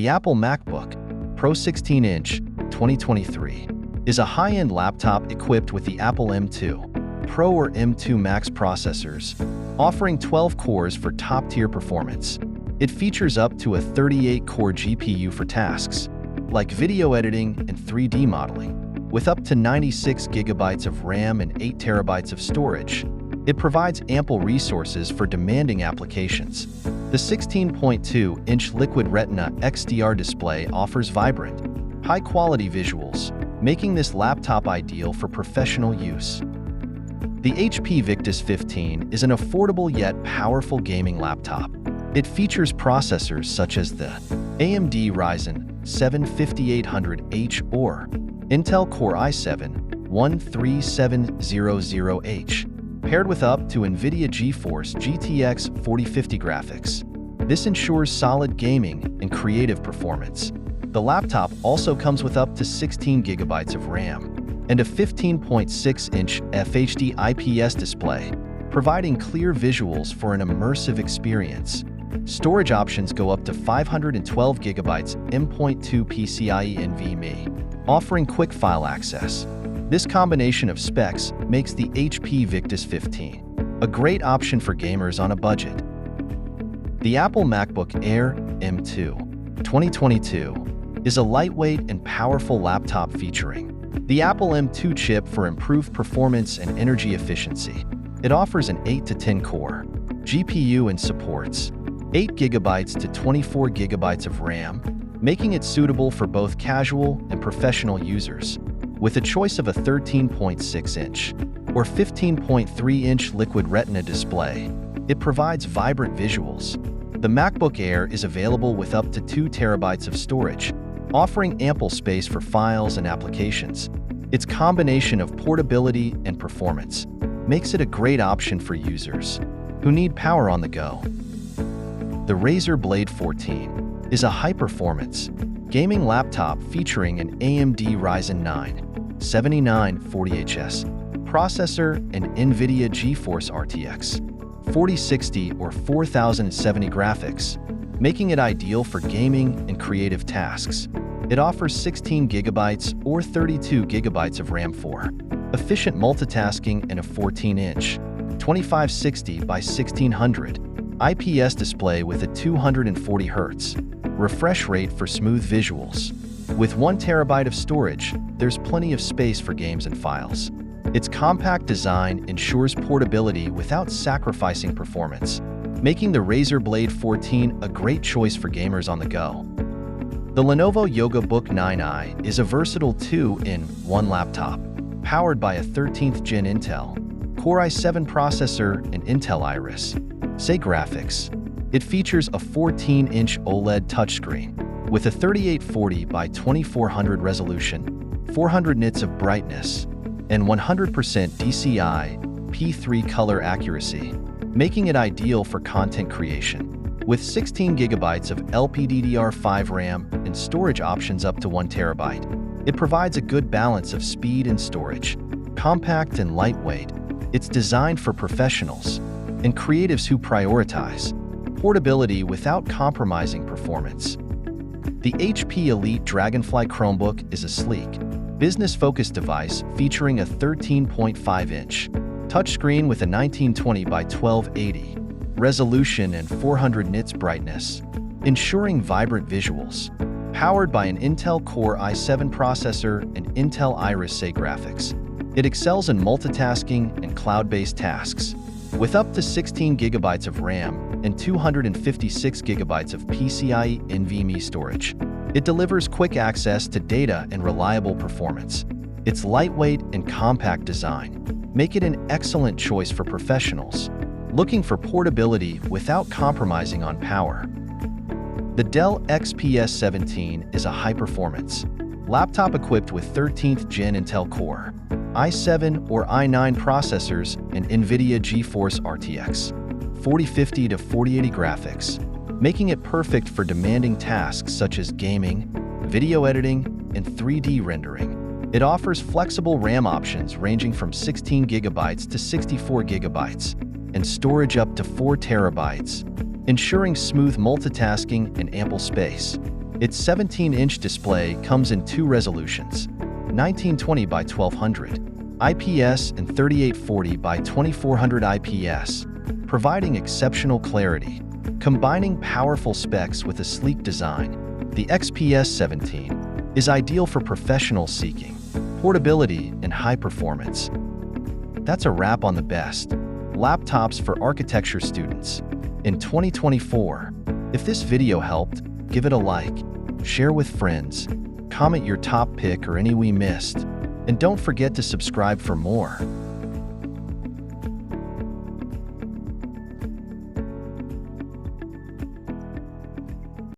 The Apple MacBook Pro 16-inch 2023 is a high-end laptop equipped with the Apple M2 Pro or M2 Max processors, offering 12 cores for top-tier performance. It features up to a 38-core GPU for tasks like video editing and 3D modeling, with up to 96 gigabytes of RAM and 8 terabytes of storage. It provides ample resources for demanding applications. The 16.2-inch Liquid Retina XDR display offers vibrant, high-quality visuals, making this laptop ideal for professional use. The HP Victus 15 is an affordable yet powerful gaming laptop. It features processors such as the AMD Ryzen 7 5800H or Intel Core i7-13700H, paired with up to NVIDIA GeForce GTX 4050 graphics. This ensures solid gaming and creative performance. The laptop also comes with up to 16 gigabytes of RAM and a 15.6-inch FHD IPS display, providing clear visuals for an immersive experience. Storage options go up to 512 gigabytes M.2 PCIe NVMe, offering quick file access. This combination of specs makes the HP Victus 15 a great option for gamers on a budget. The Apple MacBook Air M2 2022 is a lightweight and powerful laptop featuring the Apple M2 chip for improved performance and energy efficiency. It offers an 8 to 10 core GPU and supports 8 gigabytes to 24 gigabytes of RAM, making it suitable for both casual and professional users. With a choice of a 13.6-inch or 15.3-inch Liquid Retina display, it provides vibrant visuals. The MacBook Air is available with up to 2 terabytes of storage, offering ample space for files and applications. Its combination of portability and performance makes it a great option for users who need power on the go. The Razer Blade 14 is a high-performance gaming laptop featuring an AMD Ryzen 9 7940HS processor and NVIDIA GeForce RTX 4060 or 4070 graphics, making it ideal for gaming and creative tasks. It offers 16 gigabytes or 32 gigabytes of RAM for efficient multitasking and a 14-inch 2560 by 1600 IPS display with a 240 Hz refresh rate for smooth visuals. With 1 terabyte of storage, there's plenty of space for games and files. Its compact design ensures portability without sacrificing performance, making the Razer Blade 14 a great choice for gamers on the go. The Lenovo Yoga Book 9i is a versatile 2-in-1 laptop, powered by a 13th Gen Intel Core i7 processor and Intel Iris Xe graphics. It features a 14-inch OLED touchscreen with a 3840 by 2400 resolution, 400 nits of brightness, and 100% DCI P3 color accuracy, making it ideal for content creation. With 16 gigabytes of LPDDR5 RAM and storage options up to 1 terabyte, it provides a good balance of speed and storage. Compact and lightweight, it's designed for professionals and creatives who prioritize portability without compromising performance. The HP Elite Dragonfly Chromebook is a sleek, business-focused device featuring a 13.5-inch touchscreen with a 1920 by 1280 resolution and 400 nits brightness, ensuring vibrant visuals. Powered by an Intel Core i7 processor and Intel Iris Xe graphics, it excels in multitasking and cloud-based tasks. With up to 16 gigabytes of RAM and 256 gigabytes of PCIe NVMe storage, it delivers quick access to data and reliable performance. Its lightweight and compact design make it an excellent choice for professionals looking for portability without compromising on power. The Dell XPS 17 is a high-performance laptop equipped with 13th Gen Intel Core i7 or i9 processors and NVIDIA GeForce RTX 4050 to 4080 graphics, making it perfect for demanding tasks such as gaming, video editing, and 3D rendering. It offers flexible RAM options ranging from 16 gigabytes to 64 gigabytes and storage up to 4 terabytes, ensuring smooth multitasking and ample space. Its 17-inch display comes in two resolutions, 1920 by 1200 IPS and 3840 by 2400 IPS, providing exceptional clarity. Combining powerful specs with a sleek design, the XPS 17 is ideal for professionals seeking portability and high performance. That's a wrap on the best laptops for architecture students in 2024. If this video helped, give it a like, share with friends, comment your top pick or any we missed, and don't forget to subscribe for more.